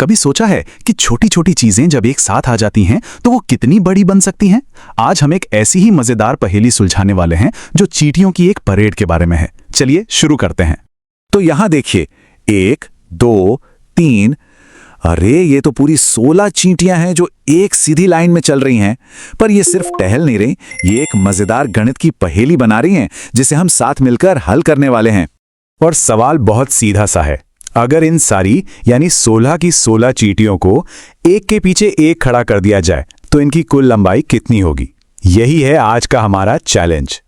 कभी सोचा है कि छोटी छोटी चीजें जब एक साथ आ जाती हैं तो वो कितनी बड़ी बन सकती हैं? आज हम एक ऐसी ही मजेदार पहेली सुलझाने वाले हैं जो चींटियों की एक परेड के बारे में है। चलिए शुरू करते हैं। तो यहां देखिए, 1 2 3। अरे ये तो पूरी 16 चींटियां हैं जो एक सीधी लाइन में चल रही हैं। पर ये सिर्फ टहल नहीं रही, ये एक मजेदार गणित की पहेली बना रही हैं जिसे हम साथ मिलकर हल करने वाले हैं। और सवाल बहुत सीधा सा है। अगर इन सारी यानी 16 की 16 चींटियों को एक के पीछे एक खड़ा कर दिया जाए तो इनकी कुल लंबाई कितनी होगी? यही है आज का हमारा चैलेंज।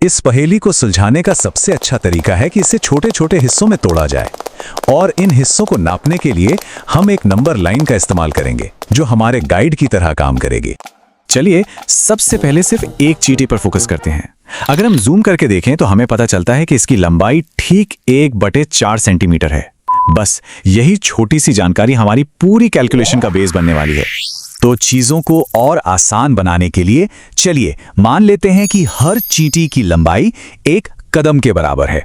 इस पहेली को सुलझाने का सबसे अच्छा तरीका है कि इसे छोटे छोटे हिस्सों में तोड़ा जाए, और इन हिस्सों को नापने के लिए हम एक नंबर लाइन का इस्तेमाल करेंगे जो हमारे गाइड की तरह काम करेगी। चलिए सबसे पहले सिर्फ एक चींटी पर फोकस करते हैं। अगर हम जूम करके देखें तो हमें पता चलता है कि इसकी लंबाई ठीक 1/4 सेंटीमीटर है। बस यही छोटी सी जानकारी हमारी पूरी कैलकुलेशन का बेस बनने वाली है। तो चीजों को और आसान बनाने के लिए चलिए मान लेते हैं कि हर चींटी की लंबाई 1 कदम के बराबर है।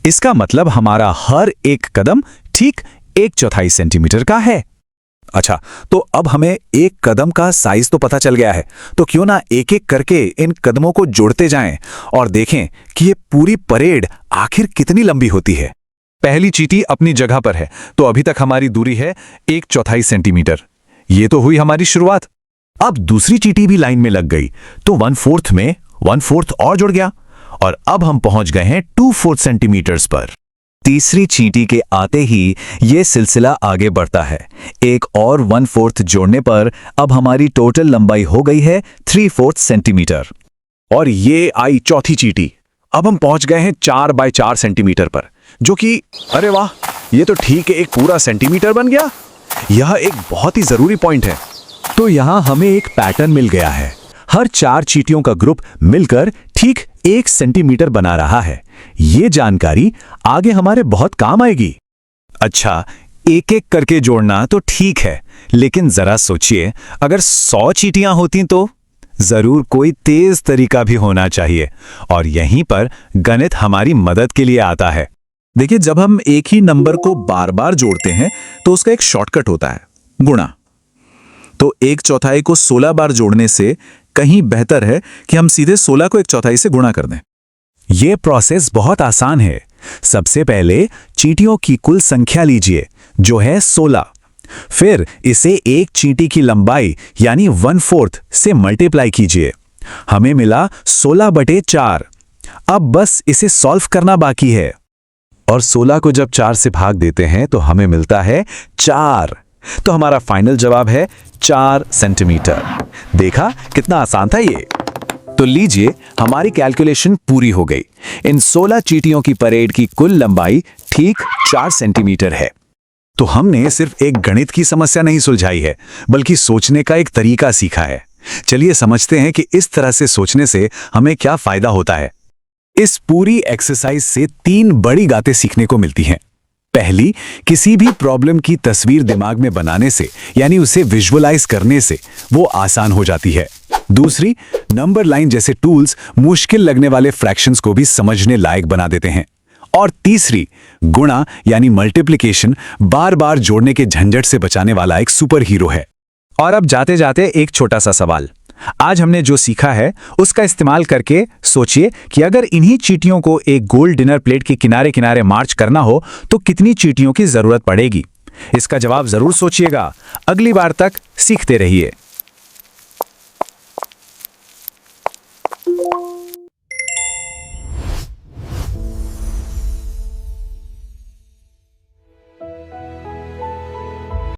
इसका मतलब हमारा हर एक कदम ठीक 1/4 सेंटीमीटर का है। अच्छा, तो अब हमें एक कदम का साइज तो पता चल गया है, तो क्यों ना एक एक करके इन कदमों को जोड़ते जाएं और देखें कि ये पूरी परेड आखिर कितनी लंबी होती है। पहली चींटी अपनी जगह पर है, तो अभी तक हमारी दूरी है 1/4 सेंटीमीटर। ये तो हुई हमारी शुरुआत। अब दूसरी चींटी भी लाइन में लग गई, तो 1/4 में 1/4 और जुड़ गया, और अब हम पहुंच गए हैं 2/4 सेंटीमीटर्स पर। तीसरी चींटी के आते ही ये सिलसिला आगे बढ़ता है। एक और 1/4 जोड़ने पर अब हमारी टोटल लंबाई हो गई है 3/4 सेंटीमीटर। और ये आई चौथी चींटी। अब हम पहुंच गए हैं 4/4 सेंटीमीटर पर, जो कि अरे वाह, ये तो ठीक है, एक पूरा सेंटीमीटर बन गया। यह एक बहुत ही जरूरी पॉइंट है। तो यहां हमें एक पैटर्न मिल गया है। हर 4 चींटियों का ग्रुप मिलकर ठीक 1 सेंटीमीटर बना रहा है। ये जानकारी आगे हमारे बहुत काम आएगी। अच्छा, एक एक करके जोड़ना तो ठीक है, लेकिन जरा सोचिए, अगर 100 चींटियां होती तो जरूर कोई तेज तरीका भी होना चाहिए, और यहीं पर गणित हमारी मदद के लिए आता है। देखिए, जब हम एक ही नंबर को बार बार जोड़ते हैं तो उसका एक शॉर्टकट होता है, गुणा। तो 1/4 को 16 बार जोड़ने से कहीं बेहतर है कि हम सीधे 16 को 1/4 से गुणा कर दें। यह प्रोसेस बहुत आसान है। सबसे पहले चींटियों की कुल संख्या लीजिए, जो है 16। फिर इसे एक चींटी की लंबाई यानी 1/4 से मल्टीप्लाई कीजिए। हमें मिला 16/4। अब बस इसे सॉल्व करना बाकी है, और 16 को जब 4 से भाग देते हैं तो हमें मिलता है 4। तो हमारा फाइनल जवाब है 4 सेंटीमीटर। देखा कितना आसान था ये। तो लीजिए, हमारी कैलकुलेशन पूरी हो गई। इन 16 चींटियों की परेड की कुल लंबाई ठीक 4 सेंटीमीटर है। तो हमने सिर्फ एक गणित की समस्या नहीं सुलझाई है, बल्कि सोचने का एक तरीका सीखा है। चलिए समझते हैं कि इस तरह से सोचने से हमें क्या फायदा होता है। इस पूरी एक्सरसाइज से 3 बड़ी बातें सीखने को मिलती हैं। पहली, किसी भी प्रॉब्लम की तस्वीर दिमाग में बनाने से यानी उसे विजुअलाइज करने से वो आसान हो जाती है। दूसरी, नंबर लाइन जैसे टूल्स मुश्किल लगने वाले फ्रैक्शंस को भी समझने लायक बना देते हैं। और तीसरी, गुणा यानी मल्टीप्लिकेशन बार बार जोड़ने के झंझट से बचाने वाला एक सुपर हीरो है। और अब जाते जाते एक छोटा सा सवाल। आज हमने जो सीखा है उसका इस्तेमाल करके सोचिए कि अगर इन्हीं चींटियों को एक गोल डिनर प्लेट के किनारे किनारे मार्च करना हो तो कितनी चींटियों की जरूरत पड़ेगी? इसका जवाब जरूर सोचिएगा। अगली बार तक सीखते रहिए।